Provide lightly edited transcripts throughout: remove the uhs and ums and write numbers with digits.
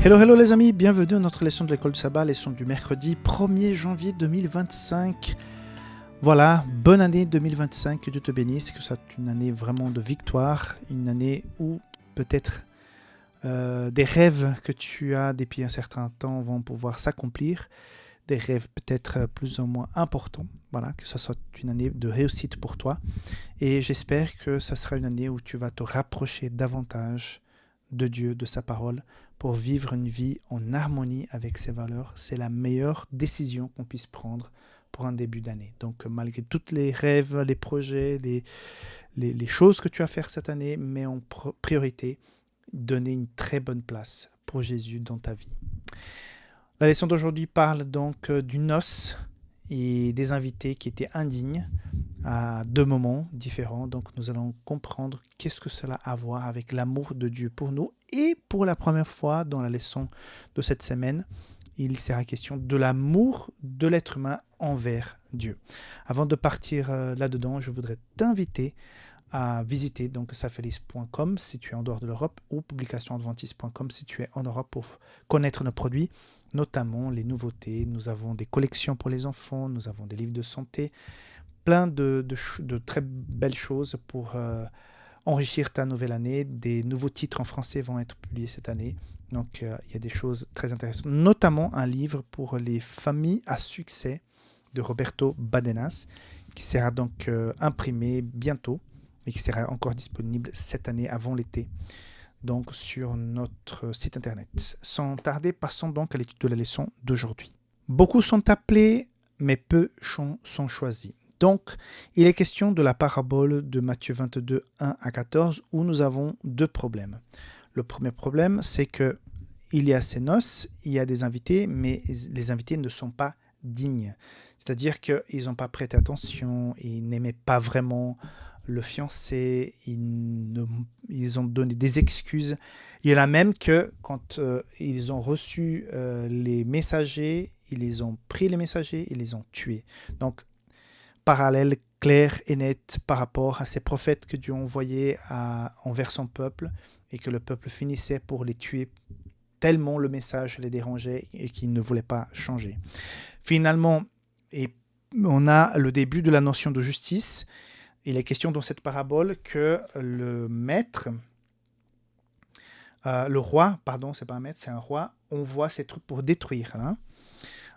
Hello, hello les amis, bienvenue dans notre leçon de l'école du sabbat, leçon du mercredi 1er janvier 2025. Voilà, bonne année 2025, que Dieu te bénisse, que ça soit une année vraiment de victoire, une année où peut-être des rêves que tu as depuis un certain temps vont pouvoir s'accomplir, des rêves peut-être plus ou moins importants. Voilà, que ça soit une année de réussite pour toi. Et j'espère que ça sera une année où tu vas te rapprocher davantage de Dieu, de sa parole, pour vivre une vie en harmonie avec ses valeurs. C'est la meilleure décision qu'on puisse prendre pour un début d'année. Donc malgré tous les rêves, les projets, les choses que tu as à faire cette année, mets en priorité, donner une très bonne place pour Jésus dans ta vie. La leçon d'aujourd'hui parle donc du noce et des invités qui étaient indignes à deux moments différents. Donc nous allons comprendre qu'est-ce que cela a à voir avec l'amour de Dieu pour nous. Et pour la première fois dans la leçon de cette semaine, il sera question de l'amour de l'être humain envers Dieu. Avant de partir là-dedans, je voudrais t'inviter à visiter donc safelis.com si tu es en dehors de l'Europe ou publicationadventiste.com si tu es en Europe pour connaître nos produits, notamment les nouveautés. Nous avons des collections pour les enfants, nous avons des livres de santé, plein de très belles choses pour enrichir ta nouvelle année. Des nouveaux titres en français vont être publiés cette année. Donc, il y a des choses très intéressantes, notamment un livre pour les familles à succès de Roberto Badenas, qui sera donc imprimé bientôt et qui sera encore disponible cette année avant l'été, donc sur notre site internet. Sans tarder, passons donc à l'étude de la leçon d'aujourd'hui. Beaucoup sont appelés, mais peu sont choisis. Donc, il est question de la parabole de Matthieu 22, 1 à 14, où nous avons deux problèmes. Le premier problème, c'est que il y a ces noces, il y a des invités, mais les invités ne sont pas dignes. C'est-à-dire qu'ils n'ont pas prêté attention, ils n'aimaient pas vraiment le fiancé, ils ont donné des excuses. Il y en a même que quand ils ont reçu les messagers, ils les ont pris les messagers, ils les ont tués. Donc, parallèle clair et net par rapport à ces prophètes que Dieu envoyait envers son peuple et que le peuple finissait pour les tuer tellement le message les dérangeait et qu'ils ne voulaient pas changer. Finalement, on a le début de la notion de justice. Il est question dans cette parabole que le roi, c'est pas un maître, c'est un roi, envoie ses troupes pour détruire.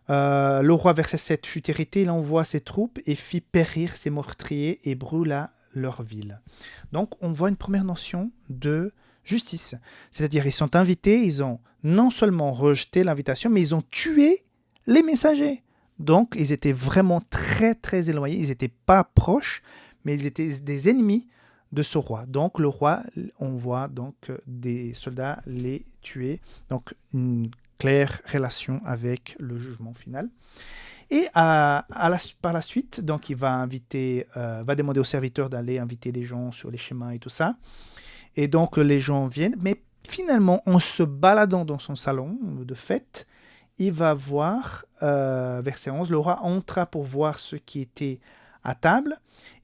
Le roi, verset 7, fut irrité, il envoie ses troupes et fit périr ses meurtriers et brûla leur ville. Donc, on voit une première notion de justice. C'est-à-dire, ils sont invités, ils ont non seulement rejeté l'invitation, mais ils ont tué les messagers. Donc, ils étaient vraiment très, très éloignés. Ils n'étaient pas proches, mais ils étaient des ennemis de ce roi. Donc, le roi envoie donc des soldats les tuer. Donc, une claire relation avec le jugement final. Et par la suite, donc il va demander aux serviteurs d'aller inviter les gens sur les chemins et tout ça. Et donc les gens viennent, mais finalement, en se baladant dans son salon de fête, il va voir, verset 11, le roi entra pour voir ceux qui étaient à table,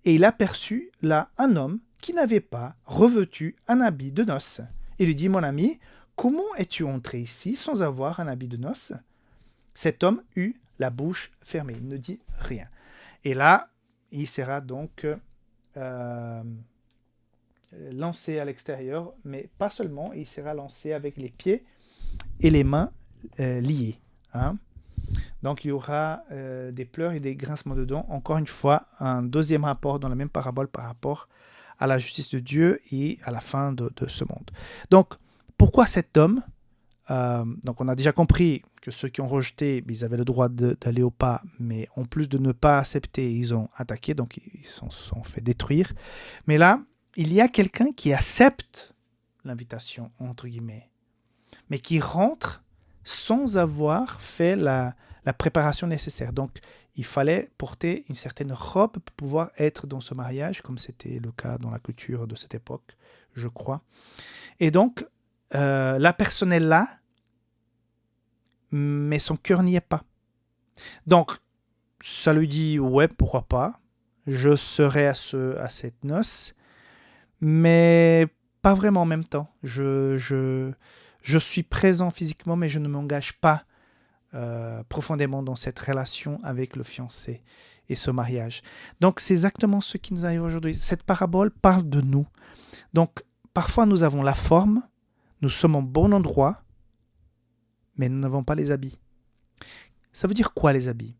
et il aperçut là un homme qui n'avait pas revêtu un habit de noces. Il lui dit, mon ami, comment es-tu entré ici sans avoir un habit de noces ? Cet homme eut la bouche fermée, il ne dit rien. Et là, il sera donc lancé à l'extérieur, mais pas seulement, il sera lancé avec les pieds et les mains liés. Donc il y aura des pleurs et des grincements de dents. Encore une fois, un deuxième rapport dans la même parabole par rapport à la justice de Dieu et à la fin de ce monde. Donc, pourquoi cet homme donc on a déjà compris que ceux qui ont rejeté, ils avaient le droit d'aller au pas, mais en plus de ne pas accepter, ils ont attaqué, donc ils se sont fait détruire. Mais là, il y a quelqu'un qui accepte l'invitation, entre guillemets, mais qui rentre sans avoir fait la préparation nécessaire. Donc, il fallait porter une certaine robe pour pouvoir être dans ce mariage, comme c'était le cas dans la culture de cette époque, je crois. Et donc, la personne est là, mais son cœur n'y est pas. Donc, ça lui dit, ouais, pourquoi pas, je serai à cette noce, mais pas vraiment en même temps. Je Je suis présent physiquement, mais je ne m'engage pas profondément dans cette relation avec le fiancé et ce mariage. Donc, c'est exactement ce qui nous arrive aujourd'hui. Cette parabole parle de nous. Donc, parfois, nous avons la forme, nous sommes au bon endroit, mais nous n'avons pas les habits. Ça veut dire quoi, les habits?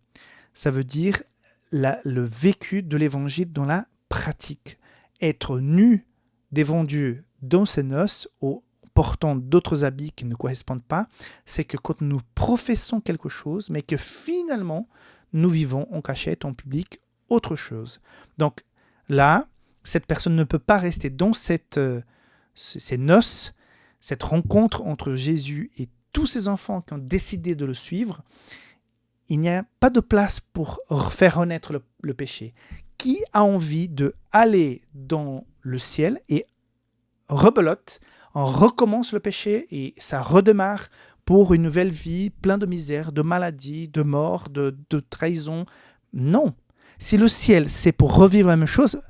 Ça veut dire le vécu de l'évangile dans la pratique. Être nu devant Dieu dans ses noces, ou portant d'autres habits qui ne correspondent pas, c'est que quand nous professons quelque chose, mais que finalement, nous vivons en cachette, en public, autre chose. Donc là, cette personne ne peut pas rester dans ces noces, cette rencontre entre Jésus et tous ces enfants qui ont décidé de le suivre. Il n'y a pas de place pour faire renaître le péché. Qui a envie d'aller dans le ciel et rebelote, on recommence le péché et ça redémarre pour une nouvelle vie pleine de misère, de maladie, de mort, de trahison? Non. Si le ciel, c'est pour revivre la même chose,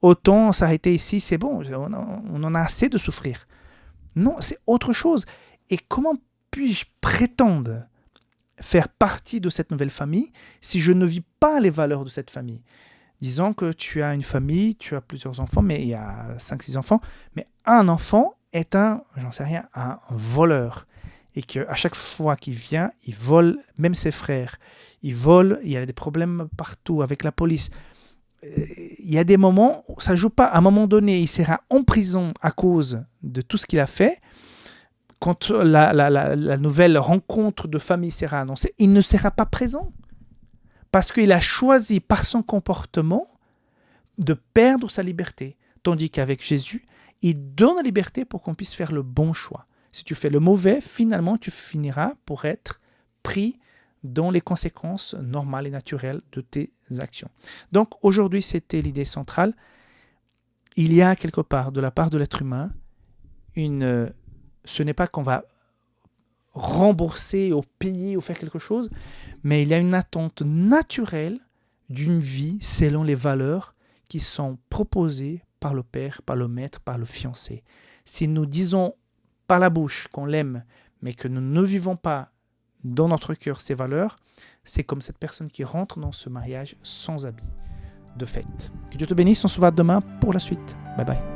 autant s'arrêter ici, c'est bon, on en a assez de souffrir. Non, c'est autre chose. Et comment puis-je prétendre faire partie de cette nouvelle famille si je ne vis pas les valeurs de cette famille? Disons que tu as une famille, tu as plusieurs enfants, mais il y a 5-6 enfants, mais un enfant est un voleur. Et qu'à chaque fois qu'il vient, il vole même ses frères. Il vole, il y a des problèmes partout avec la police. Il y a des moments où ça ne joue pas. À un moment donné, il sera en prison à cause de tout ce qu'il a fait. Quand la nouvelle rencontre de famille sera annoncée, il ne sera pas présent. Parce qu'il a choisi par son comportement de perdre sa liberté. Tandis qu'avec Jésus, il donne la liberté pour qu'on puisse faire le bon choix. Si tu fais le mauvais, finalement, tu finiras pour être pris dans les conséquences normales et naturelles de tes actions. Donc aujourd'hui, c'était l'idée centrale. Il y a quelque part, de la part de l'être humain, ce n'est pas qu'on va rembourser ou payer ou faire quelque chose, mais il y a une attente naturelle d'une vie selon les valeurs qui sont proposées par le père, par le maître, par le fiancé. Si nous disons par la bouche qu'on l'aime, mais que nous ne vivons pas dans notre cœur ces valeurs, c'est comme cette personne qui rentre dans ce mariage sans habit de fête. Que Dieu te bénisse, on se voit demain pour la suite. Bye bye.